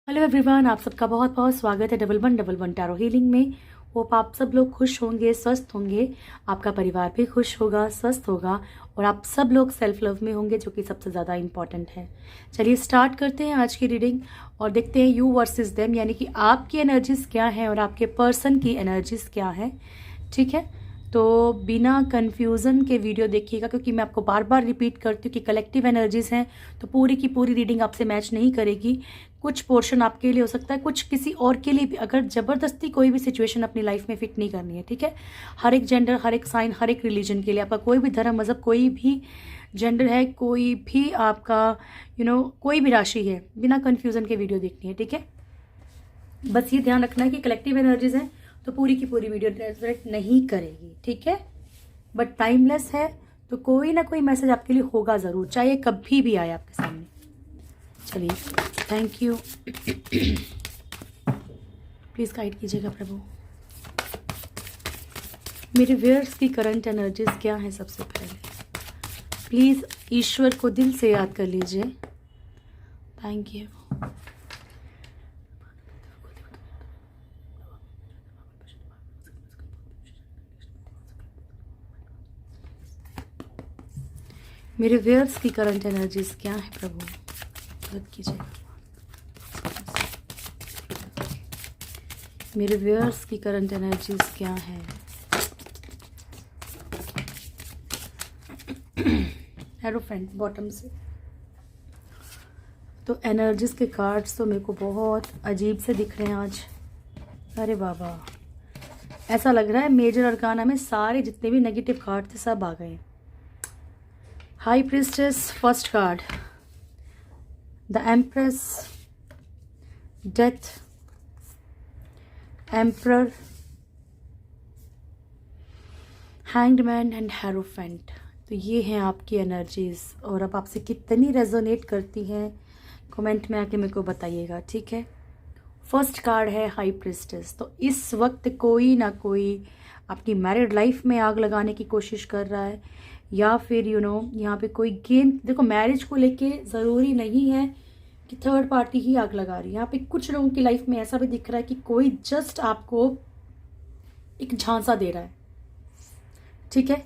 Hello everyone, आप सबका बहुत बहुत स्वागत है डबल वन टैरो हीलिंग में। होप आप सब लोग खुश होंगे, स्वस्थ होंगे, आपका परिवार भी खुश होगा, स्वस्थ होगा और आप सब लोग सेल्फ लव में होंगे, जो कि सबसे ज़्यादा इम्पॉर्टेंट है। चलिए स्टार्ट करते हैं आज की रीडिंग और देखते हैं यू वर्सेस देम, यानी कि आपकी एनर्जीज क्या हैं और आपके पर्सन की एनर्जीज क्या हैं। ठीक है, तो बिना कन्फ्यूज़न के वीडियो देखिएगा, क्योंकि मैं आपको बार बार रिपीट करती हूँ कि कलेक्टिव एनर्जीज़ हैं, तो पूरी की पूरी रीडिंग आपसे मैच नहीं करेगी। कुछ पोर्शन आपके लिए हो सकता है, कुछ किसी और के लिए भी। अगर ज़बरदस्ती कोई भी सिचुएशन अपनी लाइफ में फिट नहीं करनी है, ठीक है। हर एक जेंडर, हर एक साइन, हर एक रिलीजन के लिए, आपका कोई भी धर्म, मज़हब, कोई भी जेंडर है, कोई भी आपका कोई भी राशि है, बिना कन्फ्यूज़न के वीडियो देखनी है, ठीक है। बस ये ध्यान रखना है कि कलेक्टिव एनर्जीज हैं, तो पूरी की पूरी वीडियो रेजोनेट नहीं करेगी, ठीक है। बट टाइमलेस है, तो कोई ना कोई मैसेज आपके लिए होगा ज़रूर, चाहे कभी भी आए आपके सामने। चलिए, थैंक यू। प्लीज़ गाइड कीजिएगा प्रभु। मेरे व्यूअर्स की करंट एनर्जीज क्या है? सबसे पहले प्लीज़ ईश्वर को दिल से याद कर लीजिए। Thank you. मेरे व्यूअर्स की करंट एनर्जीज क्या है प्रभु? मदद कीजिएगा। मेरे व्यूअर्स की करंट एनर्जीज क्या है? एरोफेंट बॉटम से। तो एनर्जीज के कार्ड्स तो मेरे को बहुत अजीब से दिख रहे हैं आज। अरे बाबा, ऐसा लग रहा है मेजर अरकाना में सारे जितने भी नेगेटिव कार्ड थे सब आ गए। High priestess first card, the empress, death, emperor, hanged man and hierophant. तो ये हैं आपकी एनर्जीज, और अब आपसे कितनी रेजोनेट करती हैं कमेंट में आके मेरे को बताइएगा, ठीक है। फर्स्ट कार्ड है हाई प्रीस्टेस। तो इस वक्त कोई ना कोई अपनी मैरिड लाइफ में आग लगाने की कोशिश कर रहा है, या फिर यहाँ पे कोई गेम। देखो, मैरिज को लेके ज़रूरी नहीं है कि थर्ड पार्टी ही आग लगा रही है। यहाँ पे कुछ लोगों की लाइफ में ऐसा भी दिख रहा है कि कोई जस्ट आपको एक झांसा दे रहा है, ठीक है।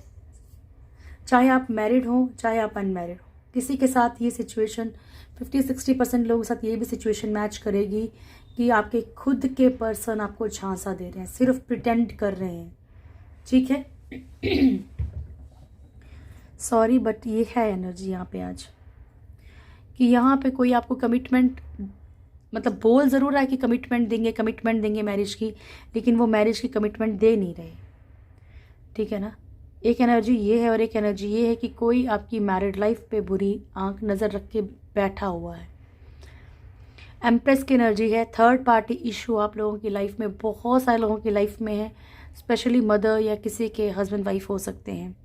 चाहे आप मैरिड हो, चाहे आप अनमैरिड हो, किसी के साथ ये सिचुएशन 50-60% लोगों के साथ ये भी सिचुएशन मैच करेगी कि आपके खुद के पर्सन आपको झांसा दे रहे हैं, सिर्फ प्रिटेंड कर रहे हैं, ठीक है। सॉरी, बट ये है एनर्जी यहाँ पे आज, कि यहाँ पे कोई आपको कमिटमेंट, मतलब बोल ज़रूर रहा है कि कमिटमेंट देंगे मैरिज की, लेकिन वो मैरिज की कमिटमेंट दे नहीं रहे, ठीक है ना। एक एनर्जी ये है और एक एनर्जी ये है कि कोई आपकी मैरिड लाइफ पे बुरी आंख नज़र रख के बैठा हुआ है। एम्प्रेस की एनर्जी है, थर्ड पार्टी इशू आप लोगों की लाइफ में, बहुत सारे लोगों की लाइफ में है, स्पेशली मदर या किसी के हस्बैंड वाइफ हो सकते हैं।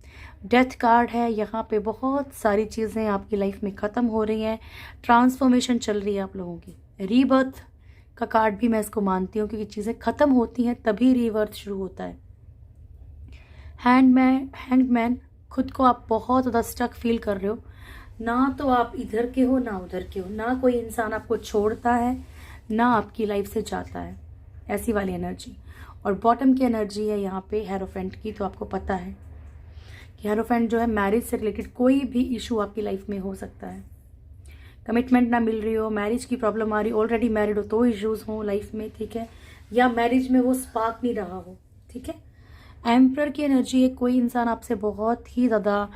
डेथ कार्ड है, यहाँ पे बहुत सारी चीज़ें आपकी लाइफ में ख़त्म हो रही हैं, ट्रांसफॉर्मेशन चल रही है आप लोगों की। रीबर्थ का कार्ड भी मैं इसको मानती हूँ, क्योंकि चीज़ें ख़त्म होती हैं तभी रीबर्थ शुरू होता है। हैंग्ड मैन, खुद को आप बहुत ज़्यादा स्टक फील कर रहे हो, ना तो आप इधर के हो ना उधर के हो, ना कोई इंसान आपको छोड़ता है ना आपकी लाइफ से जाता है, ऐसी वाली एनर्जी। और बॉटम की एनर्जी है यहाँ पे हेरोफेंट की। तो आपको पता है कि हेरोफेंट जो है, मैरिज से रिलेटेड कोई भी इशू आपकी लाइफ में हो सकता है। कमिटमेंट ना मिल रही हो, मैरिज की प्रॉब्लम आ रही, ऑलरेडी मैरिड हो तो इश्यूज हो लाइफ में, ठीक है, या मैरिज में वो स्पार्क नहीं रहा हो, ठीक है। एम्परर की एनर्जी है, कोई इंसान आपसे बहुत ही ज़्यादा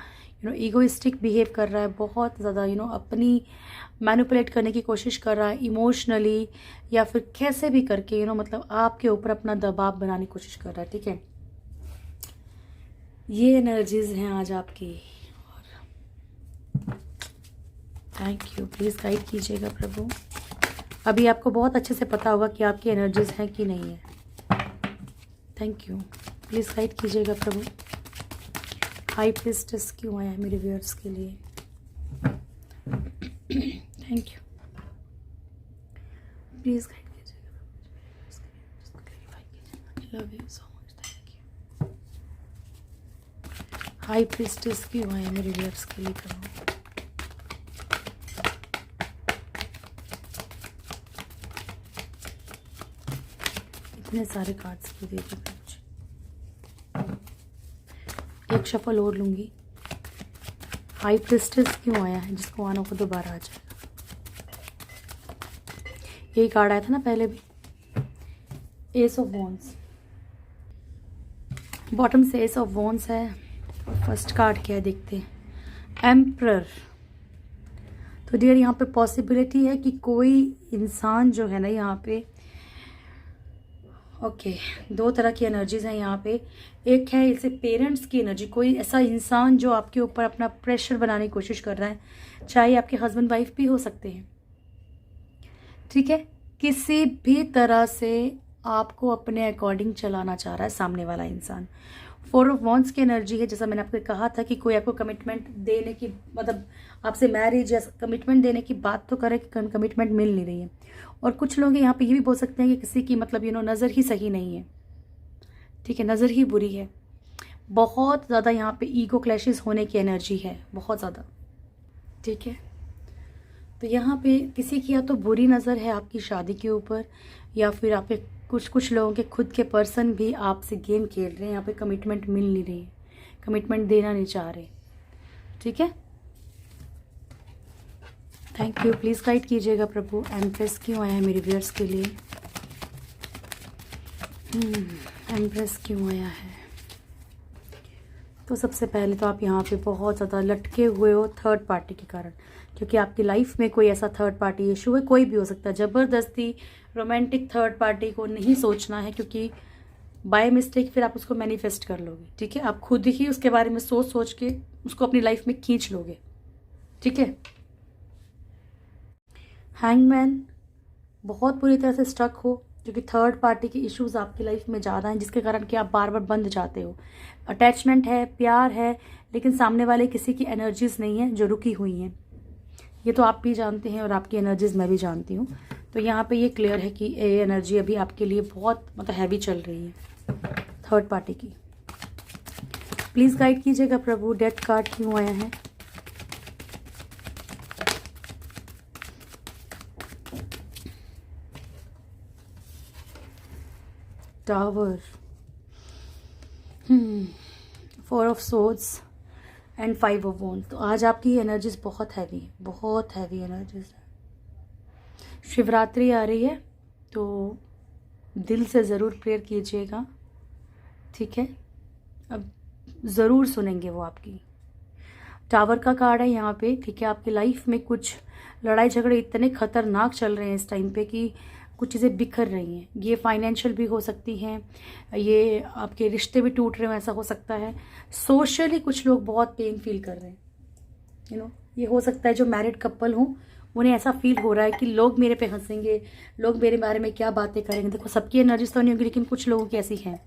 ईगोइस्टिक बिहेव कर रहा है, बहुत ज़्यादा अपनी मैनिपुलेट करने की कोशिश कर रहा है इमोशनली, या फिर कैसे भी करके मतलब आपके ऊपर अपना दबाव बनाने की कोशिश कर रहा है, ठीक है। ये एनर्जीज हैं आज आपकी। और थैंक यू, प्लीज़ गाइड कीजिएगा प्रभु। अभी आपको बहुत अच्छे से पता होगा कि आपकी एनर्जीज हैं कि नहीं है। थैंक यू, प्लीज़ गाइड कीजिएगा प्रभु। हाई प्रीस्टेस क्यों आया है मेरे व्यूअर्स के लिए? थैंक यू, प्लीज़ गाइड कीजिएगा। Love you so much, thank you. High priestess क्यों आया है मेरे व्यूअर्स के लिए प्रभु? इतने सारे कार्ड्स क्यों दे दिए मुझे? एक शफल और लूँगी। हाई प्रिस्टेस क्यों आया है? जिसको आना हो दोबारा आ जाएगा। यही कार्ड आया था ना पहले भी, एस ऑफ वॉन्ड्स। बॉटम से एस ऑफ वॉन्ड्स है। फर्स्ट कार्ड क्या है देखते हैं, एम्परर। तो डियर यहाँ पे पॉसिबिलिटी है कि कोई इंसान जो है ना यहाँ पे, ओके, दो तरह की एनर्जीज हैं यहाँ पे। एक है इसे पेरेंट्स की एनर्जी, कोई ऐसा इंसान जो आपके ऊपर अपना प्रेशर बनाने की कोशिश कर रहा है, चाहे आपके हस्बैंड वाइफ भी हो सकते हैं, ठीक है। किसी भी तरह से आपको अपने अकॉर्डिंग चलाना चाह रहा है सामने वाला इंसान। फोर ऑफ वॉन्ड्स की एनर्जी है, जैसा मैंने आपको कहा था कि कोई आपको कमिटमेंट देने की, मतलब आपसे मैरिज या कमिटमेंट देने की बात तो करे कि कमिटमेंट मिल नहीं रही है। और कुछ लोग यहाँ पे ये भी बोल सकते हैं कि किसी की मतलब नज़र ही सही नहीं है, ठीक है, नज़र ही बुरी है। बहुत ज़्यादा यहाँ पे ईगो क्लैशेस होने की एनर्जी है, बहुत ज़्यादा, ठीक है। तो यहाँ पे किसी की या तो बुरी नज़र है आपकी शादी के ऊपर, या फिर आपके कुछ लोगों के खुद के पर्सन भी आपसे गेम खेल रहे हैं। यहाँ पे कमिटमेंट मिल नहीं रही है, कमिटमेंट देना नहीं चाह रहे, ठीक है। थैंक यू, प्लीज़ गाइड कीजिएगा प्रभु, एम्प्रेस क्यों आया है मेरे व्यूअर्स के लिए? एम्प्रेस क्यों आया है? तो सबसे पहले तो आप यहाँ पे बहुत ज़्यादा लटके हुए हो थर्ड पार्टी के कारण, क्योंकि आपकी लाइफ में कोई ऐसा थर्ड पार्टी इशू है, कोई भी हो सकता है। ज़बरदस्ती रोमांटिक थर्ड पार्टी को नहीं सोचना है, क्योंकि बाय मिस्टेक फिर आप उसको मैनिफेस्ट कर लोगे, ठीक है। आप खुद ही उसके बारे में सोच के उसको अपनी लाइफ में खींच लोगे, ठीक है। हैंगमैन, बहुत बुरी तरह से स्टक हो, क्योंकि थर्ड पार्टी के इश्यूज आपकी लाइफ में ज़्यादा हैं, जिसके कारण कि आप बार बार बंद जाते हो। अटैचमेंट है, प्यार है, लेकिन सामने वाले किसी की एनर्जीज नहीं है जो रुकी हुई हैं। ये तो आप भी जानते हैं और आपकी एनर्जीज मैं भी जानती हूँ। तो यहाँ पे ये क्लियर है कि ये एनर्जी अभी आपके लिए बहुत मतलब हैवी चल रही है थर्ड पार्टी की। प्लीज़ गाइड कीजिएगा प्रभु, डेथ कार्ड क्यों आया है? Tower, four of swords and five of wands. तो आज आपकी एनर्जीज बहुत हैवी है, बहुत हैवी एनर्जीज है। शिवरात्रि आ रही है, तो दिल से ज़रूर प्रेयर कीजिएगा, ठीक है। अब ज़रूर सुनेंगे वो आपकी। टावर का कार्ड है यहाँ पे, ठीक है। आपकी लाइफ में कुछ लड़ाई झगड़े इतने खतरनाक चल रहे हैं इस टाइम पे कि कुछ चीज़ें बिखर रही हैं। ये फाइनेंशियल भी हो सकती हैं, ये आपके रिश्ते भी टूट रहे हो, ऐसा हो सकता है। सोशली कुछ लोग बहुत पेन फील कर रहे हैं, ये हो सकता है जो मैरिड कपल हों उन्हें ऐसा फील हो रहा है कि लोग मेरे पे हंसेंगे, लोग मेरे बारे में क्या बातें करेंगे। देखो सबकी एनर्जीज तो नहीं होगी, लेकिन कुछ लोगों की ऐसी हैं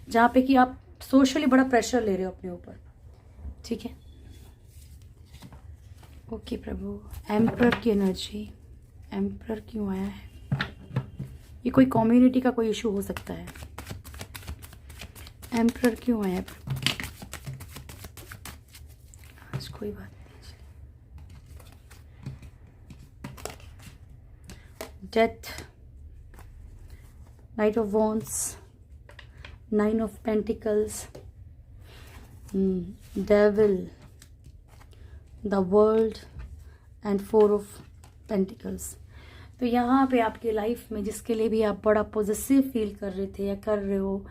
जहाँ पे कि आप सोशली बड़ा प्रेशर ले रहे हो अपने ऊपर, ठीक है। ओके प्रभु, एम्परर की एनर्जी, एम्परर क्यों आया है? ये कोई कम्युनिटी का कोई इशू हो सकता है। एम्परर क्यों आया? आज कोई बात नहीं। Death, night of wands, nine of pentacles, devil, the world and four of pentacles. तो यहाँ पे आपकी लाइफ में जिसके लिए भी आप बड़ा पॉजिटिव फील कर रहे थे या कर रहे हो,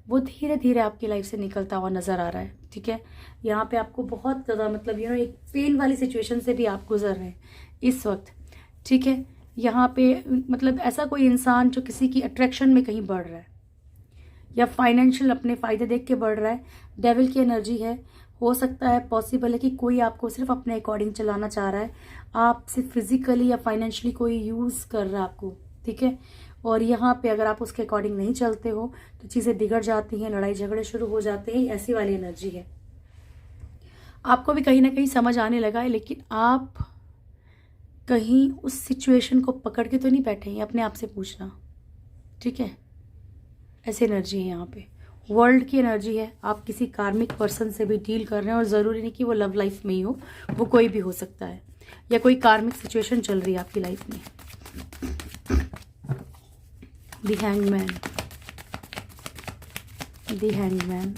वो धीरे धीरे आपकी लाइफ से निकलता हुआ नज़र आ रहा है, ठीक है। यहाँ पे आपको बहुत ज़्यादा मतलब एक पेन वाली सिचुएशन से भी आप गुजर रहे हैं इस वक्त, ठीक है। यहाँ पे मतलब ऐसा कोई इंसान जो किसी की अट्रैक्शन में कहीं बढ़ रहा है या फाइनेंशियल अपने फ़ायदे देख के बढ़ रहा है। डेविल की एनर्जी है, हो सकता है पॉसिबल है कि कोई आपको सिर्फ अपने अकॉर्डिंग चलाना चाह रहा है, आपसे फिजिकली या फाइनेंशियली कोई यूज़ कर रहा है आपको, ठीक है। और यहाँ पे अगर आप उसके अकॉर्डिंग नहीं चलते हो तो चीज़ें बिगड़ जाती हैं, लड़ाई झगड़े शुरू हो जाते हैं, ऐसी वाली एनर्जी है। आपको भी कहीं ना कहीं समझ आने लगा है, लेकिन आप कहीं उस सिचुएशन को पकड़ के तो नहीं बैठे हैं, अपने आप से पूछना, ठीक है। ऐसी एनर्जी है यहाँ पे। वर्ल्ड की एनर्जी है, आप किसी कार्मिक पर्सन से भी डील कर रहे हैं, और ज़रूरी नहीं कि वो लव लाइफ में ही हो, वो कोई भी हो सकता है, या कोई कार्मिक सिचुएशन चल रही है आपकी लाइफ में। The hangman, the hangman,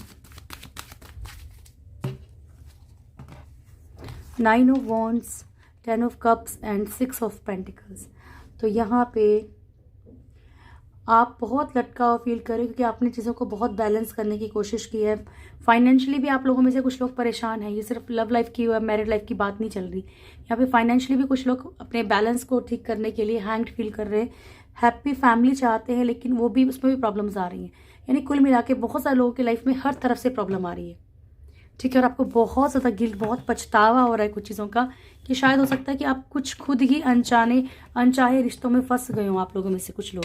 9 of wands, 10 of cups and 6 of pentacles. तो यहाँ पे आप बहुत लटका हुआ फील करें क्योंकि आपने चीज़ों को बहुत बैलेंस करने की कोशिश की है। फाइनेंशियली भी आप लोगों में से कुछ लोग परेशान हैं। ये सिर्फ लव लाइफ की या मैरिड लाइफ की बात नहीं चल रही, यहाँ पे फाइनेंशियली भी कुछ लोग अपने बैलेंस को ठीक करने के लिए हैंग्ड फील कर रहे हैं। हैप्पी फैमिली चाहते हैं लेकिन वो भी, उसमें भी प्रॉब्लम्स आ रही हैं। यानी कुल मिला के बहुत सारे लोगों की लाइफ में हर तरफ से प्रॉब्लम आ रही है, ठीक है। और आपको बहुत ज़्यादा गिल्ट, बहुत पछतावा हो रहा है कुछ चीज़ों का, कि शायद हो सकता है कि आप कुछ खुद ही अनचाहे रिश्तों में फंस गए हो, आप लोगों में से कुछ लोग।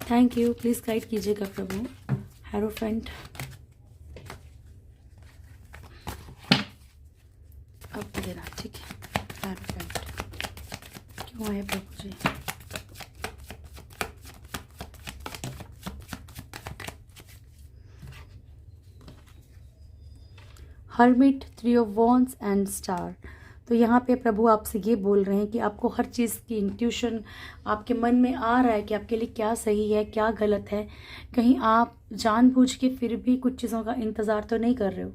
थैंक यू, प्लीज़ गाइड कीजिएगा प्रभु। हेरोफेंट, अब देना, ठीक है। हेरोफेंट क्यों आए प्रभु जी? Hermit, 3 of wands and star. तो यहाँ पे प्रभु आपसे ये बोल रहे हैं कि आपको हर चीज़ की इंट्यूशन आपके मन में आ रहा है कि आपके लिए क्या सही है, क्या गलत है। कहीं आप जानबूझ के फिर भी कुछ चीज़ों का इंतज़ार तो नहीं कर रहे हो।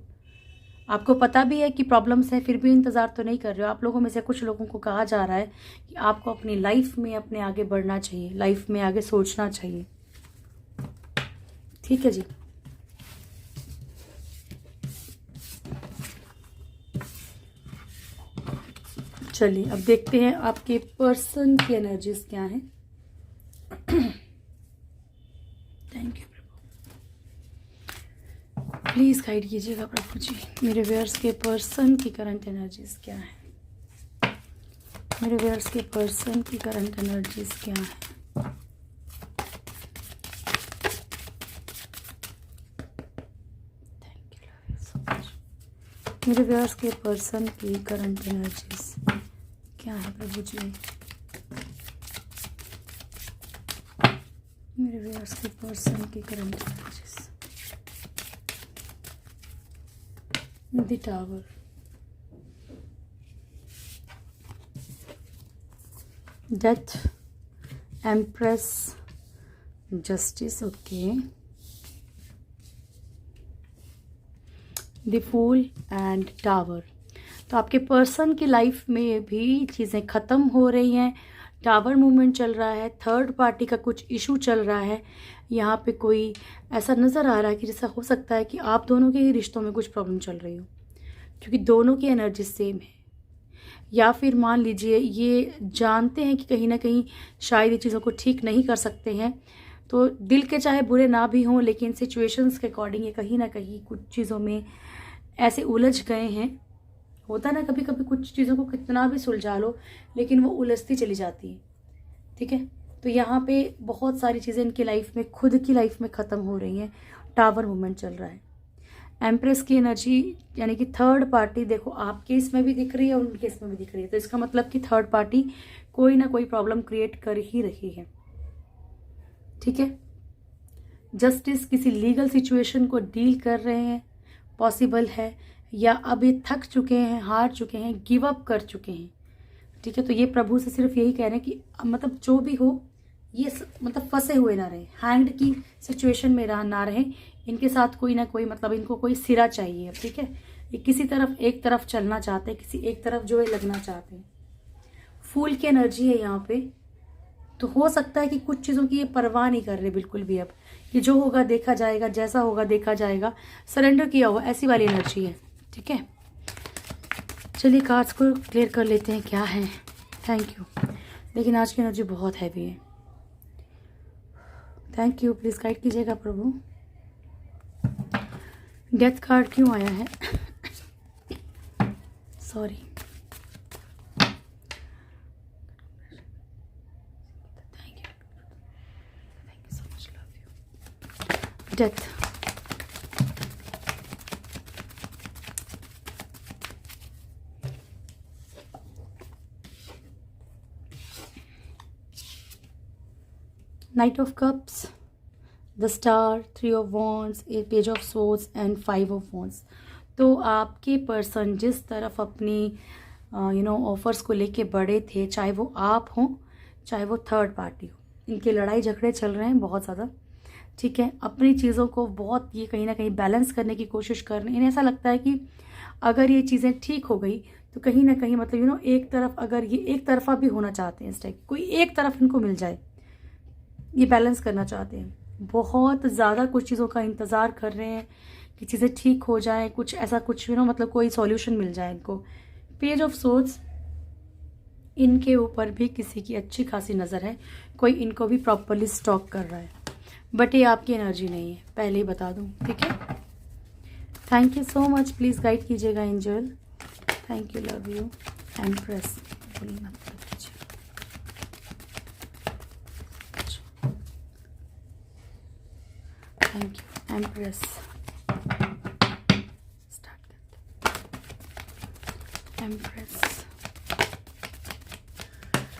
आपको पता भी है कि प्रॉब्लम्स है, फिर भी इंतज़ार तो नहीं कर रहे हो। आप लोगों में से कुछ लोगों को कहा जा रहा है कि आपको अपनी लाइफ में अपने आगे बढ़ना चाहिए, लाइफ में आगे सोचना चाहिए, ठीक है जी। चलिए अब देखते हैं आपके पर्सन की एनर्जीज क्या हैं। Thank you Prabhu, please guide कीजिएगा प्रभु जी। मेरे व्यूअर्स के पर्सन की करंट एनर्जीज क्या है? मेरे व्यूअर्स के पर्सन की करंट एनर्जीज क्या है? Thank you, love you so much. मेरे व्यूअर्स के पर्सन की करंट एनर्जीज क्या है प्रभु जी? मेरे व्यूअर्स के पर्सन की current energies. The tower, death, empress, justice, okay, the fool and tower. तो आपके पर्सन की लाइफ में भी चीज़ें ख़त्म हो रही हैं। टावर मूवमेंट चल रहा है, थर्ड पार्टी का कुछ इशू चल रहा है। यहाँ पे कोई ऐसा नज़र आ रहा है कि जैसा हो सकता है कि आप दोनों के ही रिश्तों में कुछ प्रॉब्लम चल रही हो, क्योंकि दोनों की एनर्जी सेम है। या फिर मान लीजिए ये जानते हैं कि कहीं ना कहीं शायद ये चीज़ों को ठीक नहीं कर सकते हैं, तो दिल के चाहे बुरे ना भी हों, लेकिन सिचुएशंस के अकॉर्डिंग ये कहीं ना कहीं कुछ चीज़ों में ऐसे उलझ गए हैं। होता ना कभी कभी कुछ चीज़ों को कितना भी सुलझा लो लेकिन वो उलझती चली जाती है, ठीक है। तो यहाँ पे बहुत सारी चीज़ें इनकी लाइफ में, खुद की लाइफ में ख़त्म हो रही हैं। टावर मूवमेंट चल रहा है। एम्प्रेस की एनर्जी यानी कि थर्ड पार्टी, देखो आपके इसमें भी दिख रही है और उनके इसमें भी दिख रही है। तो इसका मतलब कि थर्ड पार्टी कोई ना कोई प्रॉब्लम क्रिएट कर ही रही है, ठीक है। जस्टिस, किसी लीगल सिचुएशन को डील कर रहे हैं, पॉसिबल है, या अभी थक चुके हैं, हार चुके हैं, गिव अप कर चुके हैं, ठीक है। तो ये प्रभु से सिर्फ यही कह रहे हैं कि मतलब जो भी हो ये मतलब फंसे हुए ना रहे, हैंग्ड की सिचुएशन में ना रहे। इनके साथ कोई ना कोई मतलब इनको कोई सिरा चाहिए, ठीक है। ये किसी तरफ एक तरफ चलना चाहते हैं, किसी एक तरफ जो है लगना चाहते हैं। फूल की एनर्जी है यहाँ पे। तो हो सकता है कि कुछ चीज़ों की ये परवाह नहीं कर रहे बिल्कुल भी अब, कि जो होगा देखा जाएगा, जैसा होगा देखा जाएगा, सरेंडर किया हुआ, ऐसी वाली एनर्जी है, ठीक है। चलिए कार्ड्स को क्लियर कर लेते हैं क्या है। थैंक यू, लेकिन आज की एनर्जी बहुत हैवी है। थैंक यू, प्लीज़ गाइड कीजिएगा प्रभु। डेथ कार्ड क्यों आया है? Sorry, thank you so much, love you. Death, night of cups, the star, 3 of wands, page of swords and 5 of wands. तो आपके पर्सन जिस तरफ अपनी ऑफर्स को लेके बढ़े थे, चाहे वो आप हों चाहे वो थर्ड पार्टी हो, इनके लड़ाई झगड़े चल रहे हैं बहुत ज़्यादा। ठीक है। अपनी चीज़ों को बहुत ये कहीं ना कहीं बैलेंस करने की कोशिश कर रहे हैं। इन्हें ऐसा लगता है कि अगर ये चीज़ें ठीक हो गई तो कहीं ना कहीं मतलब एक तरफ, अगर ये एक तरफा भी होना चाहते हैं, इस टाइप कोई एक तरफ इनको मिल जाए, ये बैलेंस करना चाहते हैं। बहुत ज़्यादा कुछ चीज़ों का इंतज़ार कर रहे हैं कि चीज़ें ठीक हो जाएं, कुछ ऐसा कुछ मतलब कोई सॉल्यूशन मिल जाए इनको। पेज ऑफ सोर्स, इनके ऊपर भी किसी की अच्छी खासी नज़र है, कोई इनको भी प्रॉपरली स्टॉक कर रहा है, बट ये आपकी एनर्जी नहीं है, पहले ही बता दूं, ठीक है। Thank you so much, please guide कीजिएगा angel. Thank you, love you. Empress, thank you. Empress, start करते। एम्प्रेस,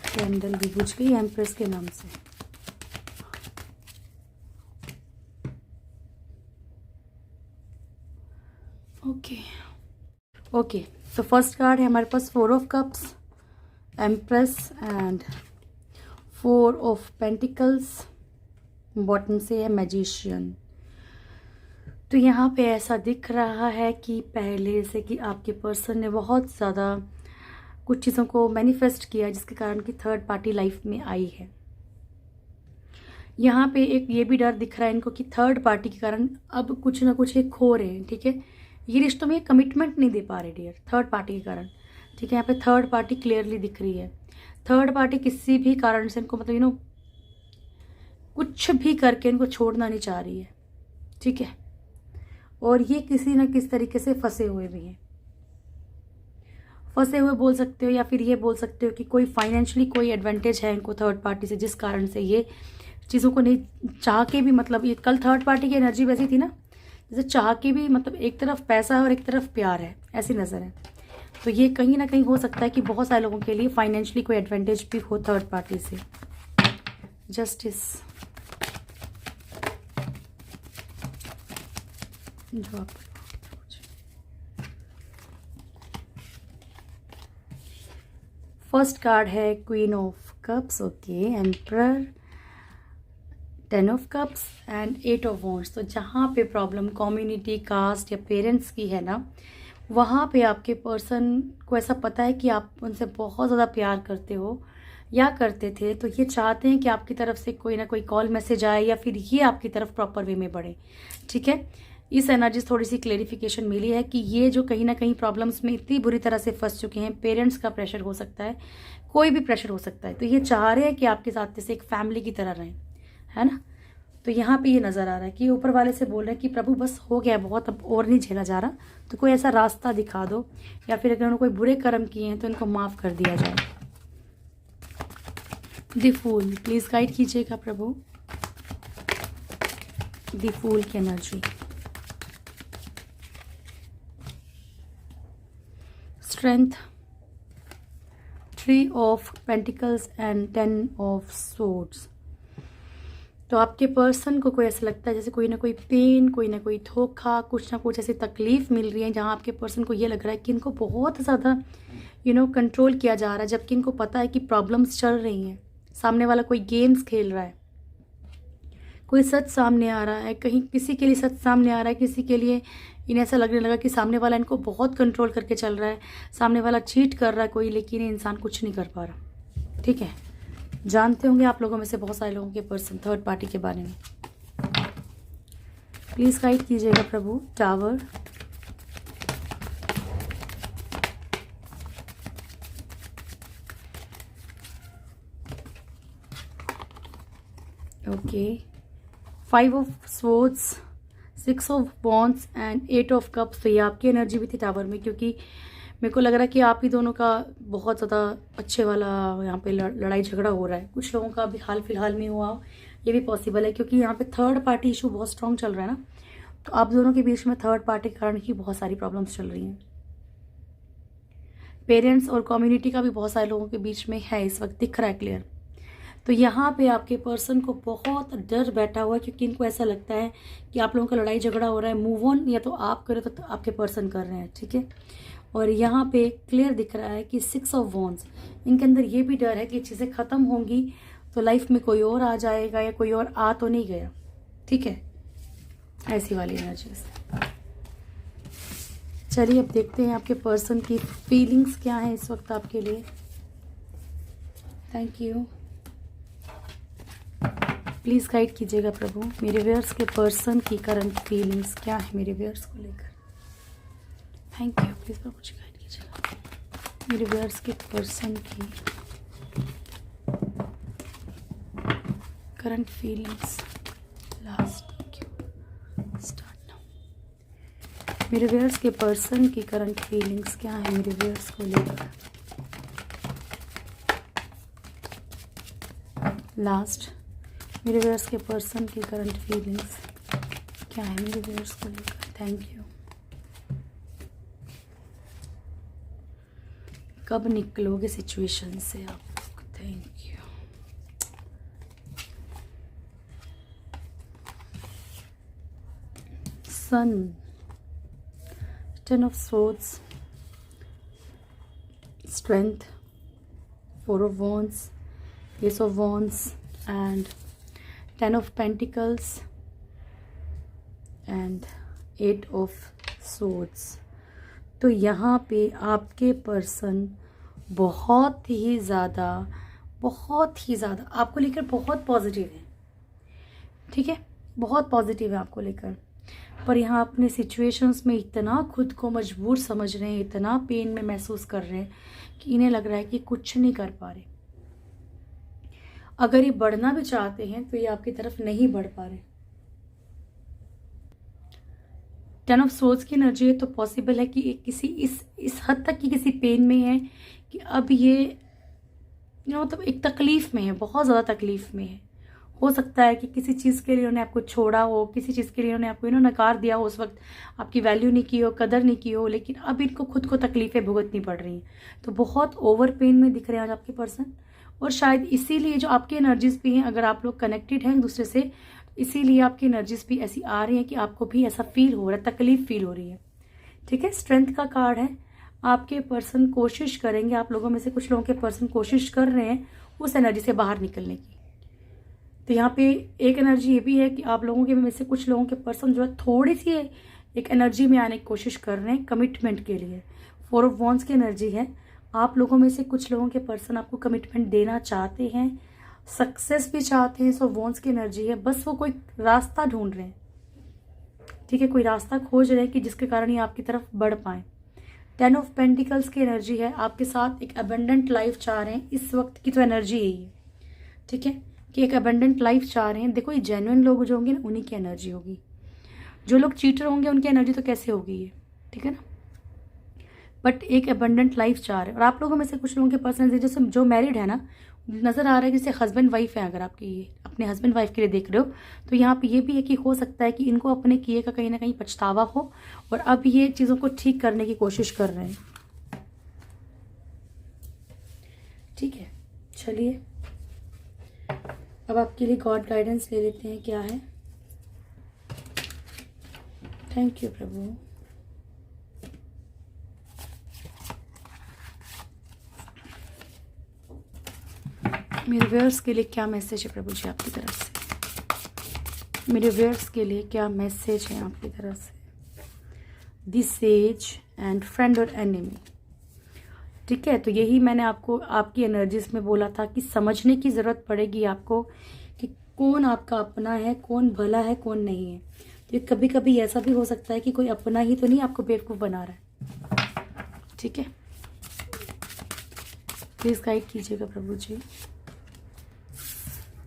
कैंडल भी बुझ गई एम्प्रेस के नाम से। ओके, तो फर्स्ट कार्ड है हमारे पास 4 of cups, empress and 4 of pentacles. Bottom से है मैजिशियन। तो यहाँ पे ऐसा दिख रहा है कि पहले से कि आपके पर्सन ने बहुत ज़्यादा कुछ चीज़ों को मैनिफेस्ट किया जिसके कारण कि थर्ड पार्टी लाइफ में आई है। यहाँ पे एक ये भी डर दिख रहा है इनको कि थर्ड पार्टी के कारण अब कुछ ना कुछ ये खो रहे हैं, ठीक है। ये रिश्तों में कमिटमेंट नहीं दे पा रहे डियर, थर्ड पार्टी के कारण, ठीक है। यहाँ पे थर्ड पार्टी क्लियरली दिख रही है। थर्ड पार्टी किसी भी कारण से इनको मतलब कुछ भी करके इनको छोड़ना नहीं चाह रही है, ठीक है। और ये किसी न किसी तरीके से फंसे हुए भी हैं, फंसे हुए बोल सकते हो, या फिर ये बोल सकते हो कि कोई फाइनेंशियली कोई एडवांटेज है इनको थर्ड पार्टी से, जिस कारण से ये चीज़ों को नहीं चाह के भी, मतलब ये कल थर्ड पार्टी की एनर्जी वैसी थी ना, जैसे चाह के भी मतलब एक तरफ पैसा है और एक तरफ प्यार है, ऐसी नज़र है। तो ये कहीं ना कहीं हो सकता है कि बहुत सारे लोगों के लिए फाइनेंशियली कोई एडवांटेज भी हो थर्ड पार्टी से। जस्टिस, जो आप फर्स्ट कार्ड है queen of cups, okay, emperor, 10 of cups and 8 of wands. तो जहाँ पे प्रॉब्लम कम्युनिटी, कास्ट या पेरेंट्स की है ना, वहाँ पे आपके पर्सन को ऐसा पता है कि आप उनसे बहुत ज़्यादा प्यार करते हो या करते थे, तो ये चाहते हैं कि आपकी तरफ से कोई ना कोई कॉल मैसेज आए या फिर ये आपकी तरफ प्रॉपर वे में बढ़े, ठीक है। इस एनर्जी से थोड़ी सी क्लेरिफिकेशन मिली है कि ये जो कहीं ना कहीं प्रॉब्लम्स में इतनी बुरी तरह से फंस चुके हैं, पेरेंट्स का प्रेशर हो सकता है, कोई भी प्रेशर हो सकता है, तो ये चाह रहे हैं कि आपके साथ जैसे एक फैमिली की तरह रहें, है ना। तो यहाँ पे ये नज़र आ रहा है कि ऊपर वाले से बोल रहे हैं कि प्रभु बस हो गया बहुत, अब और नहीं झेला जा रहा, तो कोई ऐसा रास्ता दिखा दो, या फिर अगर उन्होंने कोई बुरे कर्म किए हैं तो इनको माफ़ कर दिया जाए। द फूल, प्लीज़ गाइड कीजिएगा प्रभु, द फूल की energy. Strength, 3 of pentacles and 10 of swords. तो आपके पर्सन को कोई ऐसा लगता है जैसे कोई ना कोई पेन, कोई ना कोई धोखा, कुछ ना कुछ ऐसी तकलीफ मिल रही है जहाँ आपके पर्सन को ये लग रहा है कि इनको बहुत ज़्यादा कंट्रोल किया जा रहा है, जबकि इनको पता है कि प्रॉब्लम्स चल रही हैं, सामने वाला कोई गेम्स खेल रहा है, कोई सच सामने आ रहा है, कहीं किसी के लिए सच सामने आ रहा है, किसी के लिए इन्हें ऐसा लगने लगा कि सामने वाला इनको बहुत कंट्रोल करके चल रहा है, सामने वाला चीट कर रहा है कोई, लेकिन ये इंसान कुछ नहीं कर पा रहा, ठीक है। जानते होंगे आप लोगों में से बहुत सारे लोगों के पर्सन थर्ड पार्टी के बारे में। प्लीज़ गाइड कीजिएगा प्रभु। Tower, okay, 5 of swords, 6 of wands and 8 of cups. तो ये आपकी एनर्जी भी थी टावर में, क्योंकि मेरे को लग रहा है कि आप ही दोनों का बहुत ज़्यादा अच्छे वाला यहाँ पे लड़ाई झगड़ा हो रहा है। कुछ लोगों का भी हाल फिलहाल में हुआ, ये भी पॉसिबल है, क्योंकि यहाँ पे थर्ड पार्टी इशू बहुत स्ट्रॉन्ग चल रहा है ना, तो आप दोनों के बीच में थर्ड पार्टी के कारण ही बहुत सारी प्रॉब्लम्स चल रही हैं। पेरेंट्स और कम्युनिटी का भी बहुत सारे लोगों के बीच में है, इस वक्त दिख रहा है क्लियर। तो यहाँ पे आपके पर्सन को बहुत डर बैठा हुआ है, क्योंकि इनको ऐसा लगता है कि आप लोगों का लड़ाई झगड़ा हो रहा है, मूव ऑन या तो आप करें तो आपके पर्सन कर रहे हैं, ठीक है। और यहाँ पे क्लियर दिख रहा है कि 6 ऑफ वॉन्ड्स, इनके अंदर ये भी डर है कि चीज़ें ख़त्म होंगी तो लाइफ में कोई और आ जाएगा या कोई और आ तो नहीं गया, ठीक है, ऐसी वाली एनर्जीज। चलिए अब देखते हैं आपके पर्सन की फीलिंग्स क्या है इस वक्त आपके लिए। थैंक यू, प्लीज़ गाइड कीजिएगा प्रभु, मेरे व्यूअर्स के पर्सन की करंट फीलिंग्स क्या है मेरे व्यूअर्स को लेकर। थैंक यू, प्लीज़ प्रभु जी गाइड कीजिएगा मेरे व्यूअर्स के पर्सन की current feelings. Last, thank you, start now. मेरे व्यूअर्स के पर्सन की करंट फीलिंग्स क्या है मेरे व्यूअर्स को लेकर। लास्ट, मेरे व्यूअर्स के पर्सन की करंट फीलिंग्स क्या है मेरे व्यूअर्स को लेकर। Thank you. कब निकलोगे सिचुएशन से आप? Thank you. Sun, 10 of swords, strength, 4 of wands, ace of wands and 10 of pentacles and 8 of swords। तो यहाँ पे आपके पर्सन बहुत ही ज़्यादा आपको लेकर बहुत पॉजिटिव है, ठीक है, बहुत पॉजिटिव है आपको लेकर। पर यहाँ अपने सिचुएशंस में इतना खुद को मजबूर समझ रहे हैं, इतना पेन में महसूस कर रहे हैं कि इन्हें लग रहा है कि कुछ नहीं कर पा रहे। अगर ये बढ़ना भी चाहते हैं तो ये आपकी तरफ नहीं बढ़ पा रहे। 10 ऑफ सोर्ड्स की एनर्जी है तो पॉसिबल है कि एक किसी इस हद तक की किसी पेन में है कि अब ये मतलब एक तकलीफ में है, बहुत ज़्यादा तकलीफ में है। हो सकता है कि किसी चीज़ के लिए उन्होंने आपको छोड़ा हो, किसी चीज़ के लिए उन्होंने आपको नकार दिया हो, उस वक्त आपकी वैल्यू नहीं की हो, कदर नहीं की हो, लेकिन अब इनको खुद को तकलीफ़ें भुगतनी पड़ रही हैं। तो बहुत ओवर पेन में दिख रहे हैं आज आपके पर्सन, और शायद इसीलिए जो आपकी एनर्जीज भी हैं, अगर आप लोग कनेक्टेड हैं एक दूसरे से, इसीलिए आपकी एनर्जीज भी ऐसी आ रही हैं कि आपको भी ऐसा फील हो रहा है, तकलीफ फील हो रही है। ठीक है, स्ट्रेंथ का कार्ड है। आपके पर्सन कोशिश करेंगे, आप लोगों में से कुछ लोगों के पर्सन कोशिश कर रहे हैं उस एनर्जी से बाहर निकलने की। तो यहाँ पे एक एनर्जी ये भी है कि आप लोगों के में से कुछ लोगों के पर्सन जो है थोड़ी सी एक एनर्जी में आने की कोशिश कर रहे हैं कमिटमेंट के लिए। 4 ऑफ वॉन्ड्स की एनर्जी है। आप लोगों में से कुछ लोगों के पर्सन आपको कमिटमेंट देना चाहते हैं, सक्सेस भी चाहते हैं। सो वॉन्ड्स की एनर्जी है, बस वो कोई रास्ता ढूंढ रहे हैं, ठीक है, कोई रास्ता खोज रहे हैं कि जिसके कारण ये आपकी तरफ बढ़ पाए। 10 ऑफ पेंटिकल्स की एनर्जी है, आपके साथ एक अबेंडेंट लाइफ चाह रहे हैं। इस वक्त की तो एनर्जी यही है, ठीक है, कि एक अबेंडेंट लाइफ चाह रहे हैं। देखो ये जेन्युइन लोग जो होंगे ना, उन्हीं की एनर्जी होगी। जो लोग चीटर होंगे उनकी एनर्जी तो कैसे होगी ये, ठीक है ना, बट एक अबेंडेंट लाइफ चाह रहे हैं। और आप लोगों में से कुछ लोगों के पर्सन जैसे जो मैरिड है ना, नज़र आ रहा है कि जैसे हस्बैंड वाइफ है। अगर आपकी ये अपने हस्बैंड वाइफ के लिए देख रहे हो तो यहाँ पे ये भी है कि हो सकता है कि इनको अपने किए का कहीं ना कहीं पछतावा हो और अब ये चीज़ों को ठीक करने की कोशिश कर रहे हैं। ठीक है, चलिए अब आपके लिए गॉड गाइडेंस ले लेते हैं, क्या है। थैंक यू प्रभु। मेरे व्यूअर्स के लिए क्या मैसेज है प्रभु जी आपकी तरफ से? मेरे व्यूअर्स के लिए क्या मैसेज है आपकी तरफ से? दिस सेज एंड फ्रेंड और एनिमी, ठीक है। तो यही मैंने आपको आपकी एनर्जीज में बोला था कि समझने की ज़रूरत पड़ेगी आपको कि कौन आपका अपना है, कौन भला है, कौन नहीं है। तो कभी कभी ऐसा भी हो सकता है कि कोई अपना ही तो नहीं आपको बेवकूफ़ बना रहा है, ठीक है। प्लीज़ गाइड कीजिएगा प्रभु जी।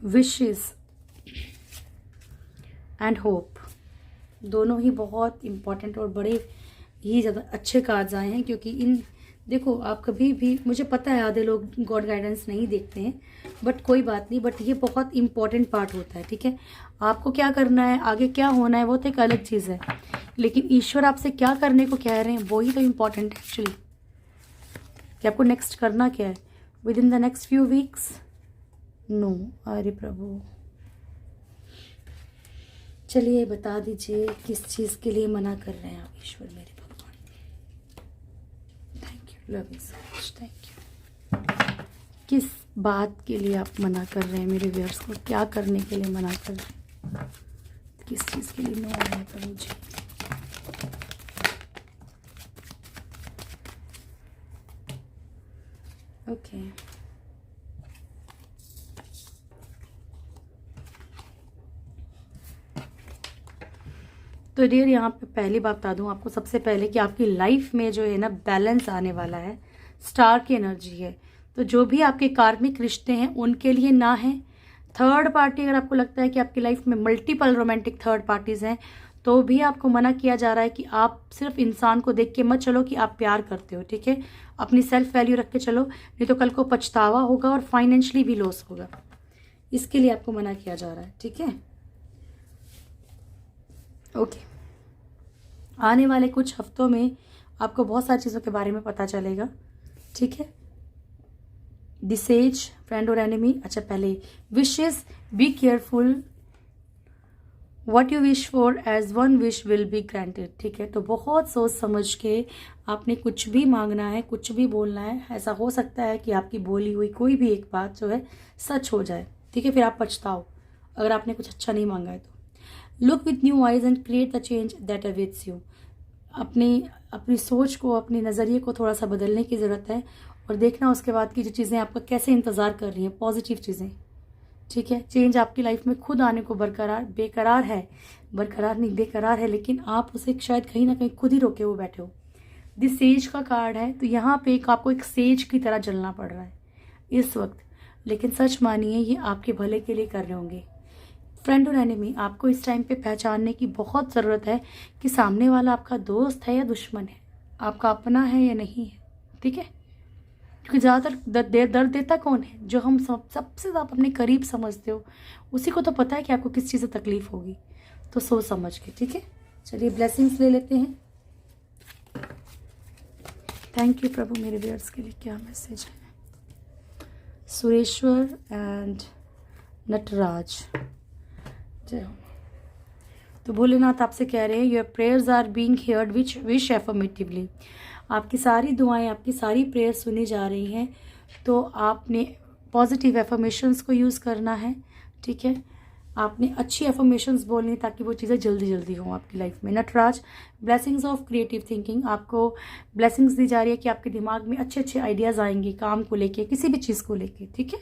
विशेस एंड होप दोनों ही बहुत इम्पॉर्टेंट और बड़े ही ज़्यादा अच्छे कार्ड्स आए हैं, क्योंकि इन देखो आप कभी भी, मुझे पता है आधे लोग गॉड गाइडेंस नहीं देखते हैं, बट कोई बात नहीं, बट ये बहुत इंपॉर्टेंट पार्ट होता है, ठीक है। आपको क्या करना है, आगे क्या होना है, वो तो एक अलग चीज़ है, लेकिन ईश्वर आपसे क्या करने को कह रहे हैं वो ही तो इम्पॉर्टेंट है एक्चुअली, कि आपको नेक्स्ट करना क्या है within the next few weeks. No, अरे प्रभु चलिए बता दीजिए किस चीज़ के लिए मना कर रहे हैं आप ईश्वर मेरे भगवान। Thank you, love you so much, thank you. किस बात के लिए आप मना कर रहे हैं मेरे व्यूअर्स को, क्या करने के लिए मना कर रहे हैं? किस चीज़ के लिए नो आ रहा है प्रभु जी? ओके तो डियर, यहाँ पे पहली बात बता दूँ आपको सबसे पहले कि आपकी लाइफ में जो है ना बैलेंस आने वाला है, स्टार की एनर्जी है। तो जो भी आपके कार्मिक रिश्ते हैं उनके लिए ना है। थर्ड पार्टी, अगर आपको लगता है कि आपकी लाइफ में मल्टीपल रोमांटिक थर्ड पार्टीज हैं तो भी आपको मना किया जा रहा है कि आप सिर्फ इंसान को देख के मत चलो कि आप प्यार करते हो, ठीक है? अपनी सेल्फ वैल्यू रख के चलो, नहीं तो कल को पछतावा होगा और फाइनेंशियली भी लॉस होगा। इसके लिए आपको मना किया जा रहा है, ठीक है? ओके आने वाले कुछ हफ्तों में आपको बहुत सारी चीज़ों के बारे में पता चलेगा, ठीक है? द सेज, फ्रेंड और एनिमी। अच्छा पहले wishes, be careful, what you wish for as one wish will be granted, ठीक है? तो बहुत सोच समझ के आपने कुछ भी मांगना है, कुछ भी बोलना है। ऐसा हो सकता है कि आपकी बोली हुई कोई भी एक बात जो है सच हो जाए, ठीक है? फिर आप पछताओ अगर आपने कुछ अच्छा नहीं मांगा है तो। Look with new eyes and create the change that awaits you. अपनी सोच को, अपने नज़रिए को थोड़ा सा बदलने की ज़रूरत है और देखना उसके बाद की जो चीज़ें आपका कैसे इंतज़ार कर रही हैं, पॉजिटिव चीज़ें, ठीक है? चेंज आपकी लाइफ में खुद आने को बेकरार है, लेकिन आप उसे शायद कहीं ना कहीं खुद ही रोके हुए बैठे हो। दिस सेज का कार्ड है, तो यहाँ पे आपको एक सेज की तरह जलना पड़ रहा है इस वक्त, लेकिन सच मानिए ये आपके भले के लिए कर रहे होंगे। फ्रेंड और एनिमी, आपको इस टाइम पे पहचानने की बहुत ज़रूरत है कि सामने वाला आपका दोस्त है या दुश्मन है, आपका अपना है या नहीं है, ठीक है? क्योंकि ज़्यादातर दर्द देता कौन है? जो हम सबसे ज़्यादा अपने करीब समझते हो, उसी को तो पता है कि आपको किस चीज़ से तकलीफ होगी। तो सोच समझ के, ठीक है? चलिए ब्लेसिंग्स ले लेते हैं। थैंक यू प्रभु मेरे व्यूअर्स के लिए। क्या मैसेज है? सुरेश्वर एंड नटराज, जय हो। तो भोलेनाथ आपसे कह रहे हैं your prayers are being heard with affirmatively. आपकी सारी दुआएं, आपकी सारी प्रेयर सुनी जा रही हैं, तो आपने पॉजिटिव एफर्मेशंस को यूज़ करना है, ठीक है? आपने अच्छी एफर्मेशंस बोलनी ताकि वो चीज़ें जल्दी जल्दी हों आपकी लाइफ में। Nataraj, blessings of creative thinking, आपको ब्लेसिंग्स दी जा रही है कि आपके दिमाग में अच्छे अच्छे आइडियाज़ आएंगे काम को लेके, किसी भी चीज़ को लेके, ठीक है?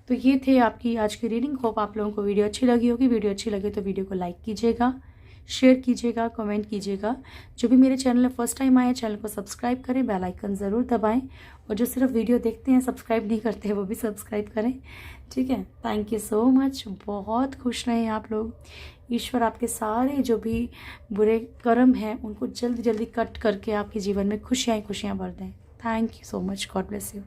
तो ये थे आपकी आज की रीडिंग। होप आप लोगों को वीडियो अच्छी लगी होगी। वीडियो अच्छी लगे तो वीडियो को लाइक कीजिएगा, शेयर कीजिएगा, कमेंट कीजिएगा। जो भी मेरे चैनल में फर्स्ट टाइम आए, चैनल को सब्सक्राइब करें, बेल आइकन ज़रूर दबाएं, और जो सिर्फ वीडियो देखते हैं, सब्सक्राइब नहीं करते हैं, वो भी सब्सक्राइब करें, ठीक है? Thank you so much. बहुत खुश रहें आप लोग। ईश्वर आपके सारे जो भी बुरे कर्म हैं उनको जल्दी जल्दी कट करके आपके जीवन में खुशियाँ भर दें। Thank you so much. God bless you.